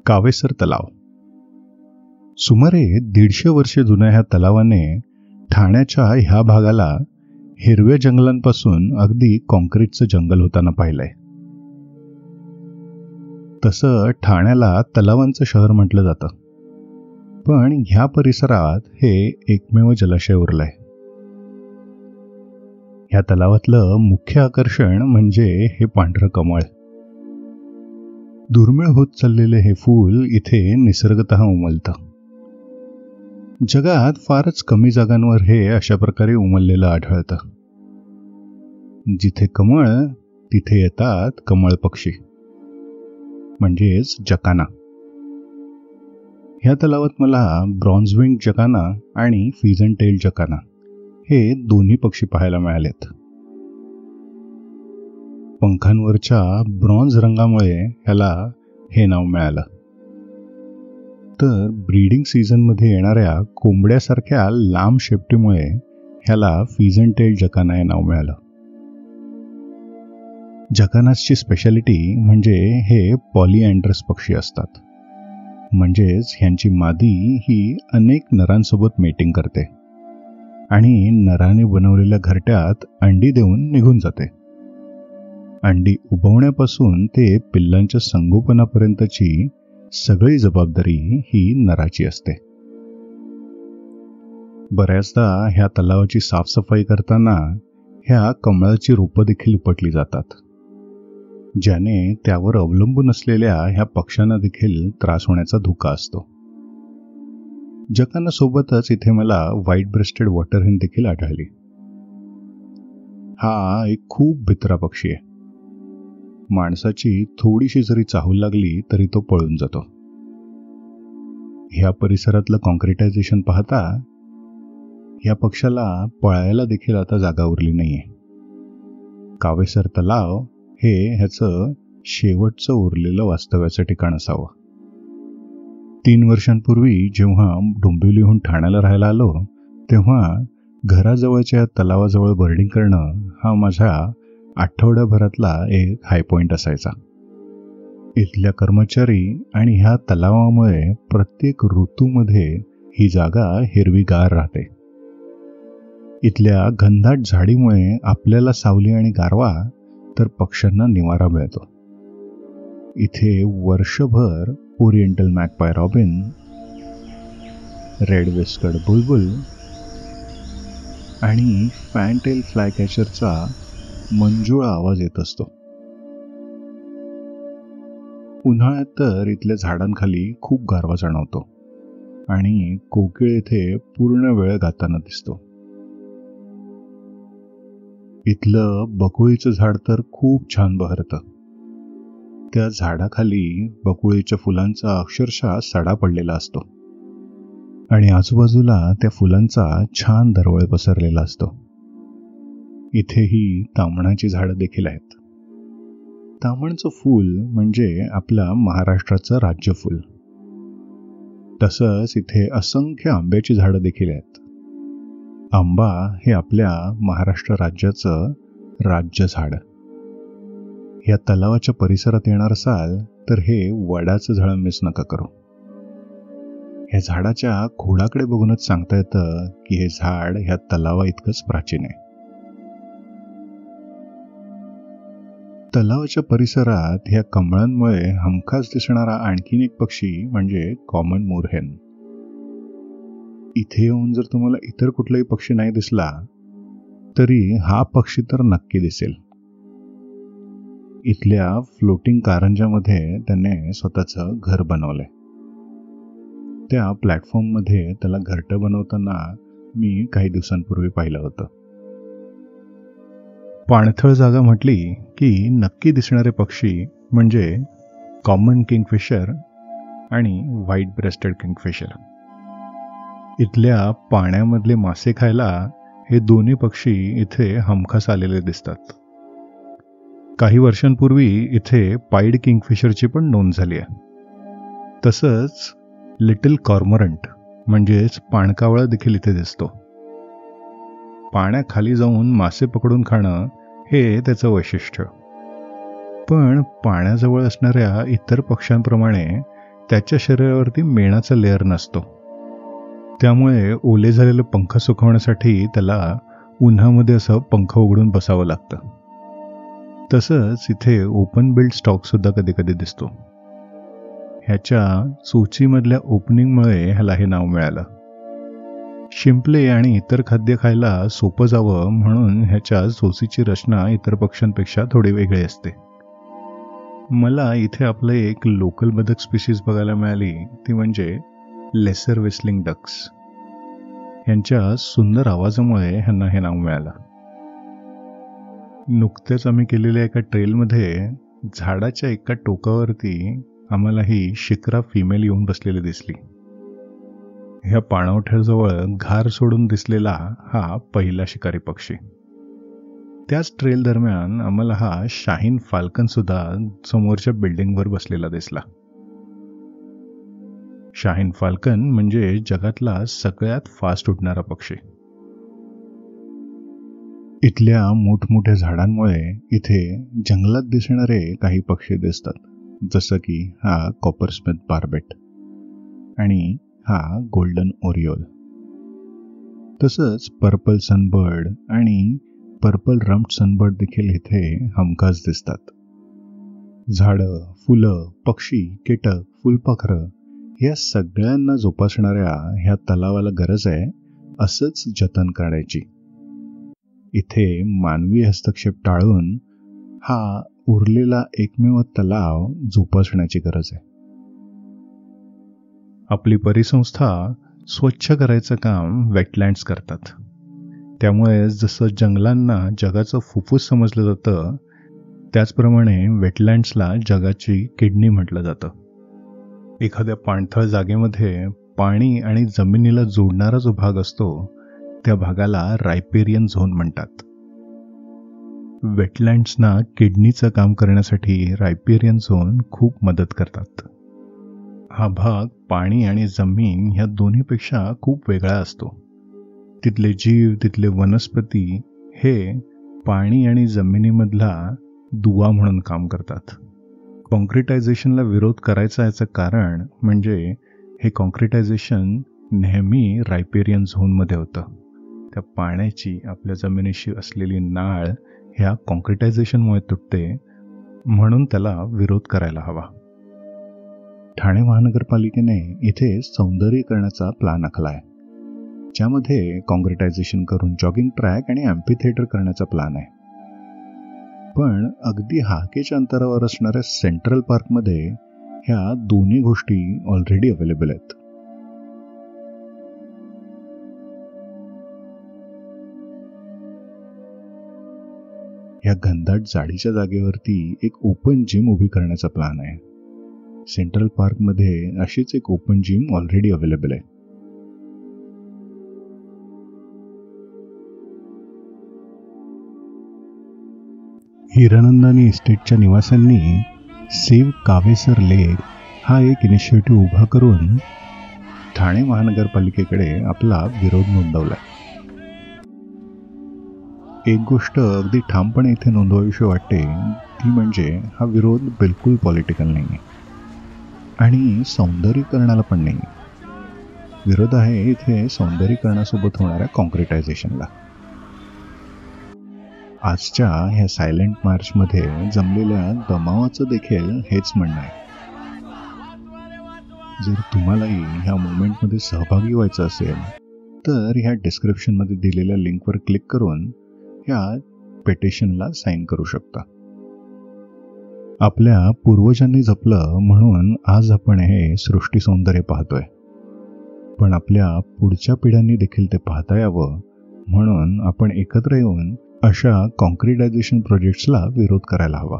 कावेसर तलाव. सुमारे 150 वर्षे जुन्या ह्या तलावाने ठाण्याच्या ह्या भागाला हिरव्या जंगलांपासून अगदी कॉन्क्रीटचं जंगल होताना पाहिलंय. तसं ठाण्याला तलावांचं शहर म्हटलं जातं, पण ह्या परिसरात हे एकमेव जलाशय उरलंय. ह्या तलावातलं मुख्य आकर्षण म्हणजे हे पांढरं कमळ. दुर्मिळ होत चाललेले हे फूल इथे निसर्गतः उमलतं. जगात फारच कमी जागांवर हे अशा प्रकारे उमललेलं आढळतं. जिथे कमळ तिथे येतात कमळ पक्षी, म्हणजेच जकाना. ह्या तलावात मला ब्रॉन्झविंग जकाना आणि फिजन टेल जकाना हे दोन्ही पक्षी पाहायला मिळालेत. पंखांवरच्या ब्रॉन्झ रंगामुळे ह्याला हे नाव मिळालं. तर ब्रीडिंग सीझनमध्ये येणाऱ्या कोंबड्यासारख्या लांब शेपटीमुळे ह्याला फिजन टेल जकाना हे नाव मिळालं. जकानासची स्पेशालिटी म्हणजे हे पॉलिअँड्रस पक्षी असतात, म्हणजेच ह्यांची मादी ही अनेक नरांसोबत मेटिंग करते आणि नराने बनवलेल्या घरट्यात अंडी देऊन निघून जाते. अंडी उबवण्यापासून ते पिल्लांच्या संगोपनापर्यंतची सगळी जबाबदारी ही नराची असते. बऱ्याचदा ह्या तलावाची साफसफाई करताना ह्या कमळाची रोपं देखील उपटली जातात, ज्याने त्यावर अवलंबून असलेल्या ह्या पक्ष्यांना देखील त्रास होण्याचा धोका असतो. जकाना सोबतच इथे मला व्हाईट ब्रेस्टेड वॉटर हेन देखील आढळली. हा एक खूप भित्रा पक्षी आहे. माणसाची थोडीशी जरी चाहूल लागली तरी तो पळून जातो. ह्या परिसरातलं कॉन्क्रिटायझेशन पाहता ह्या पक्षाला पळायला देखील आता जागा उरली नाहीये. कावेसर तलाव हे ह्याचं शेवटचं उरलेलं वास्तव्याचं ठिकाण असावं. 3 वर्षांपूर्वी जेव्हा डोंबिवलीहून ठाण्याला राहायला आलो, तेव्हा घराजवळच्या तलावाजवळ बर्डिंग करणं हा माझ्या आठवड्याभरातला एक हाय पॉइंट असायचा. इथल्या कर्मचारी आणि ह्या तलावामुळे प्रत्येक ऋतूमध्ये ही जागा हिरवीगार राहते. इथल्या घनदाट झाडीमुळे आपल्याला सावली आणि गारवा, तर पक्ष्यांना निवारा मिळतो. इथे वर्षभर ओरिएंटल मॅगपाय रॉबिन, रेड वेस्कड बुलबुल आणि फॅनटेल फ्लायकॅचरचा मंजुळा आवाज येत असतो. उन्हाळ्यात तर इथल्या झाडांखाली खूप गारवा जाणवतो आणि कोकिळ इथे पूर्ण वेळ गाताना दिसतो. इथलं बकुळीचं झाड तर खूप छान बहरतं. त्या झाडाखाली बकुळीच्या फुलांचा अक्षरशः सडा पडलेला असतो आणि आजूबाजूला त्या फुलांचा छान दरवळ पसरलेला असतो. इथेही तामणाची झाडं देखील आहेत. तामणचं फूल म्हणजे आपल्या महाराष्ट्राचं राज्यफूल. तसंच इथे असंख्य आंब्याची झाडं देखील आहेत. आंबा हे आपल्या महाराष्ट्र राज्याचं राज्य झाड. या तलावाच्या परिसरात येणार असाल तर हे वडाचं झाड मिस नका करू. ह्या झाडाच्या खोडाकडे बघूनच सांगता येतं की हे झाड ह्या तलावा इतकंच प्राचीन आहे. तलावाच्या परिसरात ह्या कमळांमुळे हमखास दिसणारा आणखीन एक पक्षी म्हणजे कॉमन मोरहेन. इथे येऊन जर तुम्हाला इतर कुठलाही पक्षी नाही दिसला तरी हा पक्षी तर नक्की दिसेल. इथल्या फ्लोटिंग कारंजामध्ये त्याने स्वतःचं घर बनवलंय. त्या प्लॅटफॉर्ममध्ये त्याला घरटं बनवताना मी काही दिवसांपूर्वी पाहिलं होतं. पाणथळ जागा म्हटली की नक्की दिसणारे पक्षी म्हणजे कॉमन किंगफिशर आणि व्हाईट ब्रेस्टेड किंगफिशर. इथल्या पाण्यामधले मासे खायला हे दोन्ही पक्षी इथे हमखास आलेले दिसतात. काही वर्षांपूर्वी इथे पाईड किंगफिशरची पण नोंद झाली आहे. तसंच लिटल कॉर्मरंट म्हणजेच पाणकावळा देखील इथे दिसतो. पाण्याखाली जाऊन मासे पकडून खाणं हे त्याचं वैशिष्ट्य. पण पाण्याजवळ असणाऱ्या इतर पक्ष्यांप्रमाणे त्याच्या शरीरावरती मेणाचा लेअर नसतो. त्यामुळे ओले झालेले पंख सुकवण्यासाठी त्याला उन्हामध्ये असं पंख उघडून बसावं लागतं. तसंच इथे ओपन बिल्ड स्टॉक सुद्धा कधी कधी दिसतो. ह्याच्या चोचीमधल्या ओपनिंगमुळे ह्याला हे नाव मिळालं. शिंपले आणि इतर खाद्य खायला सोपं जावं म्हणून ह्याच्या चोचीची रचना इतर पक्ष्यांपेक्षा थोडी वेगळी असते. मला इथे आपलं एक लोकल बदक स्पीशीज बघायला मिळाली, ती म्हणजे लेसर व्हिस्लिंग डक्स. यांच्या सुंदर आवाजामुळे ह्यांना हे नाव मिळालं. नुकत्याच आम्ही केलेल्या एका ट्रेलमध्ये झाडाच्या एका टोकावरती आम्हाला ही शिकरा फिमेल येऊन बसलेली दिसली. ह्या पाणवठ्याजवळ घार सोडून दिसलेला हा पहिला शिकारी पक्षी. त्याच ट्रेल दरम्यान आम्हाला हा शाहीन फाल्कन सुद्धा समोरच्या बिल्डिंगवर बसलेला दिसला. शाहीन फाल्कन म्हणजे जगातला सगळ्यात फास्ट उडणारा पक्षी. इथल्या मोठमोठ्या झाडांमुळे इथे जंगलात दिसणारे काही पक्षी दिसतात, जसं की हा कॉपरस्मिथ बार्बेट आणि हा गोल्डन ओरिओल. तसंच पर्पल सनबर्ड आणि पर्पल रम्प्ड सनबर्ड देखील इथे हमखास दिसतात. झाडं, फुलं, पक्षी, कीटक, फुलपाखरं या सगळ्यांना जोपासणाऱ्या ह्या तलावाला गरज आहे असंच जतन करण्याची. इथे मानवी हस्तक्षेप टाळून हा उरलेला एकमेव तलाव जोपासण्याची गरज आहे. आपली परिसंस्था स्वच्छ करायचं काम वेटलँड्स करतात. त्यामुळे जसं जंगलांना जगाचं फुफ्फुस समजलं जातं, त्याचप्रमाणे वेटलँड्सला जगाची किडनी म्हटलं जातं. एखाद्या पाणथळ जागेमध्ये पाणी आणि जमिनीला जोडणारा जो भाग असतो त्या भागाला रायपेरियन झोन म्हणतात. वेटलँड्सना किडनीचं काम करण्यासाठी रायपेरियन झोन खूप मदत करतात. हा भाग पाणी आणि जमीन ह्या दोन्हीपेक्षा खूप वेगळा असतो. तिथले जीव, तिथले वनस्पती हे पाणी आणि जमिनीमधला दुवा म्हणून काम करतात. कॉन्क्रिटायझेशनला विरोध करायचा याचं कारण म्हणजे हे कॉन्क्रिटायझेशन नेहमी रायपेरियन झोनमध्ये होतं. त्या पाण्याची आपल्या जमिनीशी असलेली नाळ ह्या कॉन्क्रिटायझेशनमुळे तुटते, म्हणून त्याला विरोध करायला हवा. ठाणे महानगरपालिकेने इथे सौंदर्यीकरणाचा प्लॅन आखलाय, ज्यामध्ये कॉन्क्रिटायझेशन करून जॉगिंग ट्रॅक आणि ॲम्फीथिएटर करण्याचा प्लॅन आहे. पण अगदी हाकेच्या अंतरावर असणाऱ्या सेंट्रल पार्कमध्ये ह्या दोन्ही गोष्टी ऑलरेडी अवेलेबल आहेत. ह्या घनदाट जाडीच्या जागेवरती एक ओपन जिम उभी करण्याचा प्लॅन आहे. सेंट्रल पार्कमध्ये अशीच एक ओपन जिम ऑलरेडी अवेलेबल आहे. हिरानंदानी इस्टेटच्या निवाशांनी सेव्ह कावेसर लेक हा एक इनिशिएटिव्ह उभा करून ठाणे महानगरपालिकेकडे आपला विरोध नोंदवला. एक गोष्ट अगदी ठामपणे इथे नोंदवावीशी वाटते, ती म्हणजे हा विरोध बिलकुल पॉलिटिकल नाही आहे आणि सौंदर्यीकरणाला पण नाही. विरोध आहे इथे सौंदर्यीकरणासोबत होणाऱ्या कॉन्क्रिटायझेशनला. आजच्या ह्या सायलेंट मार्चमध्ये जमलेल्या दमावाचं देखील हेच म्हणणं आहे. जर तुम्हालाही ह्या मुवमेंटमध्ये सहभागी व्हायचं असेल तर ह्या डिस्क्रिप्शनमध्ये दिलेल्या लिंकवर क्लिक करून ह्या पेटिशनला साईन करू शकता. आपल्या पूर्वजांनी जपलं म्हणून आज आपण हे सृष्टी सौंदर्य पाहतोय, पण आपल्या पुढच्या पिढ्यांनी देखील ते पाहता यावं म्हणून आपण एकत्र येऊन अशा कॉन्क्रिटायझेशन प्रोजेक्ट्सला विरोध करायला हवा.